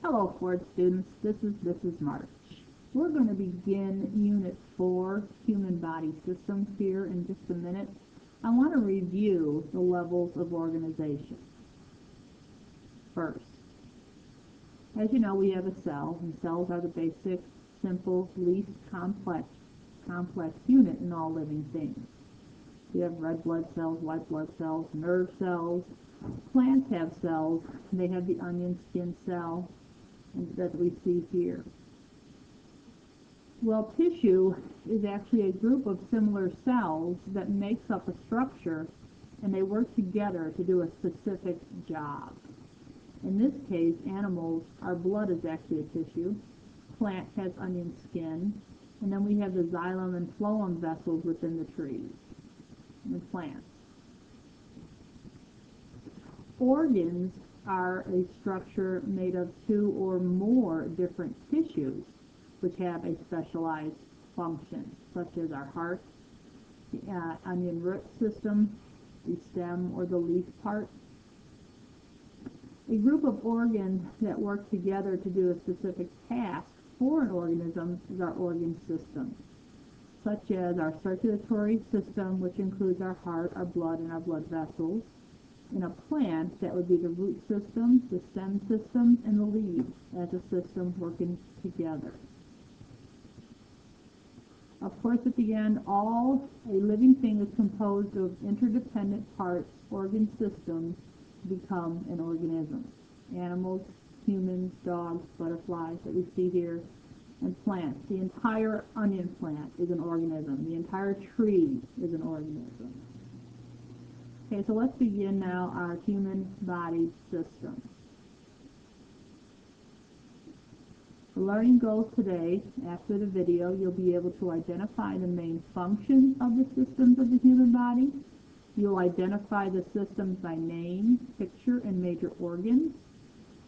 Hello, Ford students. This is Mrs. March. We're going to begin Unit 4, Human Body Systems here in just a minute. I want to review the levels of organization. First, as you know, we have a cell, and cells are the basic, simple, least complex unit in all living things. We have red blood cells, white blood cells, nerve cells. Plants have cells, and they have the onion skin cell that we see here. Well, tissue is actually a group of similar cells that makes up a structure, and they work together to do a specific job. In this case, animals, our blood is actually a tissue. Plant has onion skin, and then we have the xylem and phloem vessels within the trees and plants. Organs are a structure made of two or more different tissues which have a specialized function, such as our heart, the onion root system, the stem or the leaf part. A group of organs that work together to do a specific task for an organism is our organ system, such as our circulatory system, which includes our heart, our blood, and our blood vessels. In a plant, that would be the root system, the stem system, and the leaves as a system working together. Of course, at the end, a living thing is composed of interdependent parts, organ systems, to become an organism. Animals, humans, dogs, butterflies that we see here, and plants. The entire onion plant is an organism. The entire tree is an organism. Okay, so let's begin now our human body system. The learning goals today, after the video, you'll be able to identify the main functions of the systems of the human body. You'll identify the systems by name, picture, and major organs.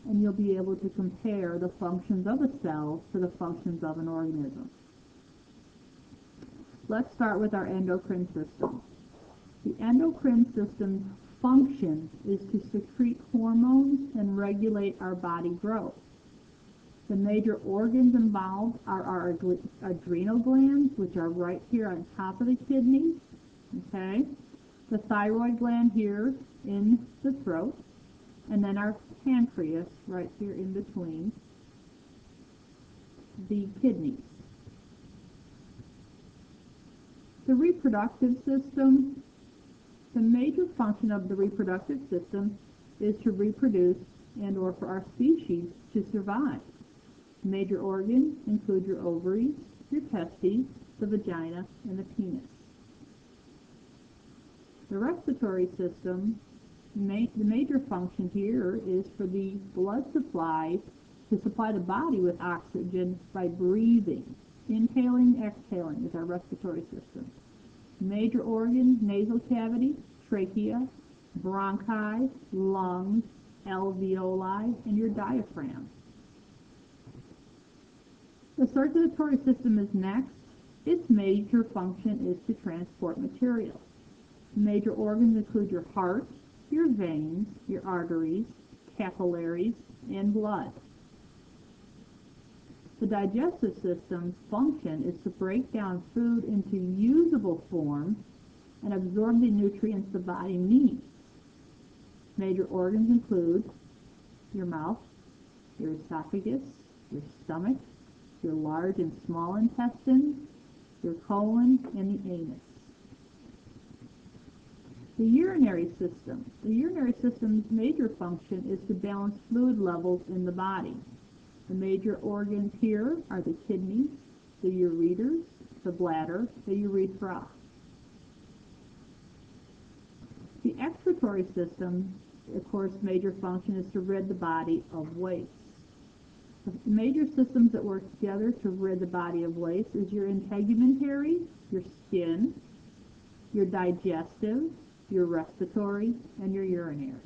And you'll be able to compare the functions of a cell to the functions of an organism. Let's start with our endocrine system. The endocrine system's function is to secrete hormones and regulate our body growth. The major organs involved are our adrenal glands, which are right here on top of the kidney, okay? The thyroid gland here in the throat, and then our pancreas right here in between the kidneys. The reproductive system. The major function of the reproductive system is to reproduce and or for our species to survive. Major organs include your ovaries, your testes, the vagina, and the penis. The respiratory system, the major function here is for the blood supply to supply the body with oxygen by breathing. Inhaling, exhaling is our respiratory system. Major organs, nasal cavity, trachea, bronchi, lungs, alveoli, and your diaphragm. The circulatory system is next. Its major function is to transport material. Major organs include your heart, your veins, your arteries, capillaries, and blood. The digestive system's function is to break down food into usable form and absorb the nutrients the body needs. Major organs include your mouth, your esophagus, your stomach, your large and small intestines, your colon, and the anus. The urinary system. The urinary system's major function is to balance fluid levels in the body. The major organs here are the kidneys, the ureters, the bladder, the urethra. The excretory system, of course, major function is to rid the body of waste. The major systems that work together to rid the body of waste is your integumentary, your skin, your digestive, your respiratory, and your urinary.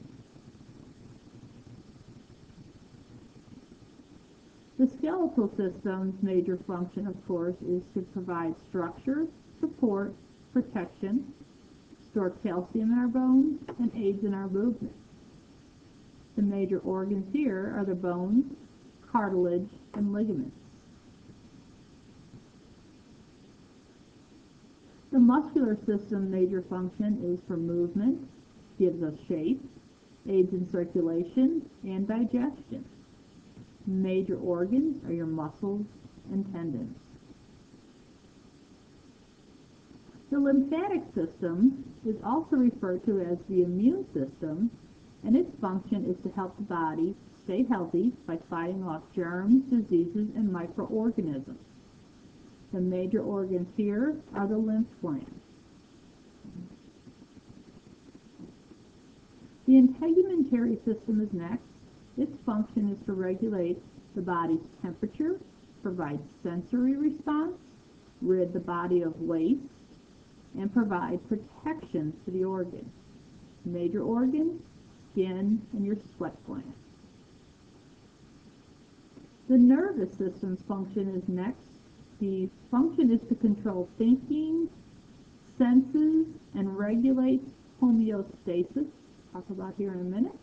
The skeletal system's major function, of course, is to provide structure, support, protection, store calcium in our bones, and aids in our movement. The major organs here are the bones, cartilage, and ligaments. The muscular system major function is for movement, gives us shape, aids in circulation, and digestion. Major organs are your muscles and tendons. The lymphatic system is also referred to as the immune system, and its function is to help the body stay healthy by fighting off germs, diseases, and microorganisms. The major organs here are the lymph glands. The integumentary system is next. Its function is to regulate the body's temperature, provide sensory response, rid the body of waste, and provide protection to the organ. Major organs, skin, and your sweat glands. The nervous system's function is next. The function is to control thinking, senses, and regulate homeostasis. Talk about here in a minute.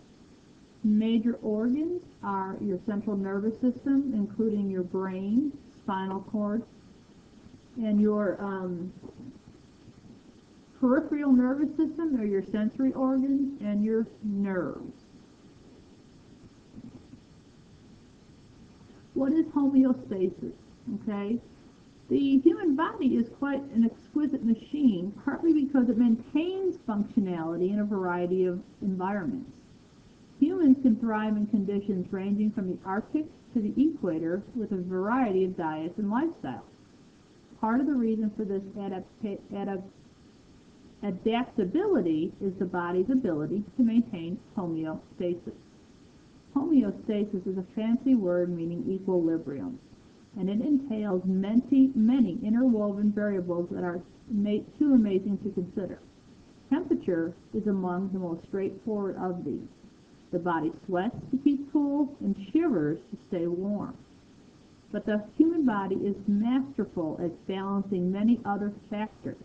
Major organs are your central nervous system, including your brain, spinal cord, and your peripheral nervous system, or your sensory organs, and your nerves. What is homeostasis? Okay. The human body is quite an exquisite machine, partly because it maintains functionality in a variety of environments. Humans can thrive in conditions ranging from the Arctic to the equator with a variety of diets and lifestyles. Part of the reason for this adaptability is the body's ability to maintain homeostasis. Homeostasis is a fancy word meaning equilibrium, and it entails many interwoven variables that are too amazing to consider. Temperature is among the most straightforward of these. The body sweats to keep cool and shivers to stay warm. But the human body is masterful at balancing many other factors.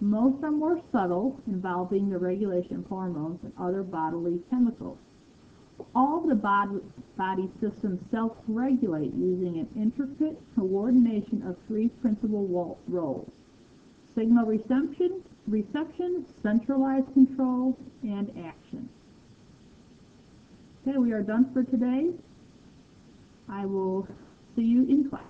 Most are more subtle, involving the regulation of hormones and other bodily chemicals. All the body systems self-regulate using an intricate coordination of three principal roles: signal reception, centralized control, and action. Okay, we are done for today. I will see you in class.